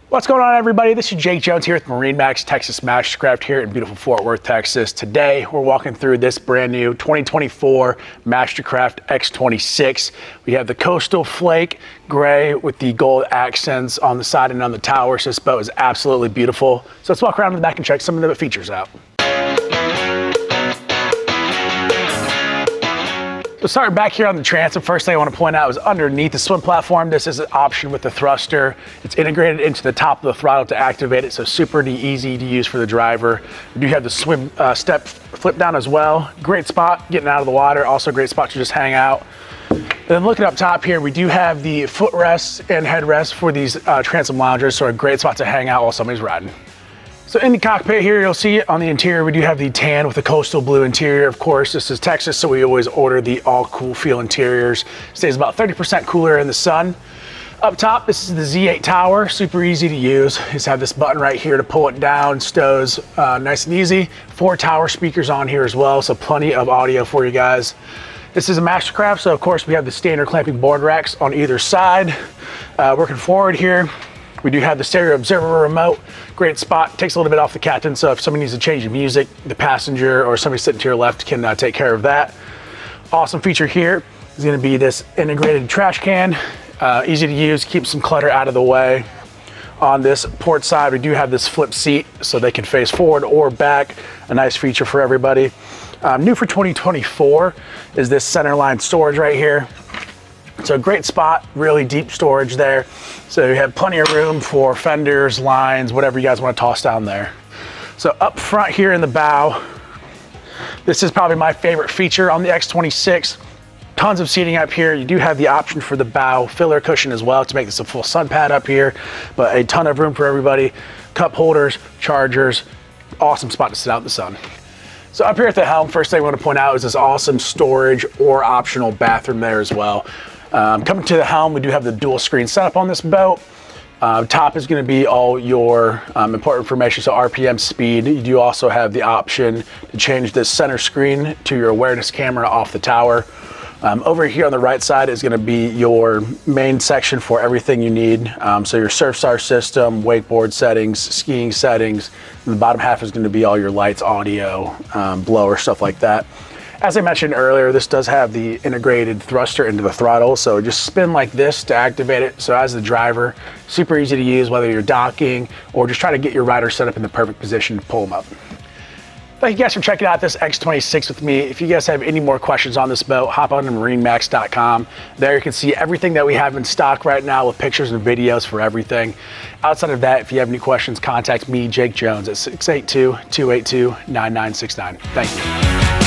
What's going on, everybody? This is Jake Jones here with MarineMax Texas MasterCraft here in beautiful Fort Worth, Texas. Today, we're walking through this brand new 2024 MasterCraft X26. We have the coastal flake gray with the gold accents on the side and on the tower. So this boat is absolutely beautiful. So let's walk around in the back and check some of the features out. So starting back here on the transom, first thing I want to point out is underneath the swim platform, this is an option with the thruster. It's integrated into the top of the throttle to activate it, so super easy to use for the driver. We do have the swim step flip down as well. Great spot getting out of the water, also a great spot to just hang out. And then looking up top here, we do have the footrests and headrests for these transom loungers, so a great spot to hang out while somebody's riding. So in the cockpit here, you'll see on the interior, we do have the tan with the coastal blue interior. Of course, this is Texas, so we always order the all cool feel interiors. Stays about 30% cooler in the sun. Up top, this is the Z8 tower, super easy to use. Just have this button right here to pull it down, stows nice and easy. 4 tower speakers on here as well, so plenty of audio for you guys. This is a MasterCraft, so of course we have the standard clamping board racks on either side. Working forward here, we do have the stereo observer remote. Great spot, takes a little bit off the captain, so if somebody needs to change the music, the passenger or somebody sitting to your left can take care of that. Awesome feature here is gonna be this integrated trash can. Easy to use, keeps some clutter out of the way. On this port side, we do have this flip seat so they can face forward or back. A nice feature for everybody. New for 2024 is this centerline storage right here. So great spot, really deep storage there. So you have plenty of room for fenders, lines, whatever you guys want to toss down there. So up front here in the bow, this is probably my favorite feature on the X26. Tons of seating up here. You do have the option for the bow filler cushion as well to make this a full sun pad up here, but a ton of room for everybody. Cup holders, chargers, awesome spot to sit out in the sun. So up here at the helm, first thing I want to point out is this awesome storage or optional bathroom there as well. Coming to the helm, we do have the dual screen setup on this boat. Top is going to be all your important information, so RPM, speed. You do also have the option to change this center screen to your awareness camera off the tower. Over here on the right side is going to be your main section for everything you need. So your SurfStar system, wakeboard settings, skiing settings. And the bottom half is going to be all your lights, audio, blower, stuff like that. As I mentioned earlier, this does have the integrated thruster into the throttle, so just spin like this to activate it. So as the driver, super easy to use whether you're docking or just trying to get your rider set up in the perfect position to pull them up. Thank you guys for checking out this X26 with me. If you guys have any more questions on this boat, hop on to MarineMax.com. There you can see everything that we have in stock right now with pictures and videos for everything. Outside of that, if you have any questions, contact me, Jake Jones, at 682-282-9969. Thank you.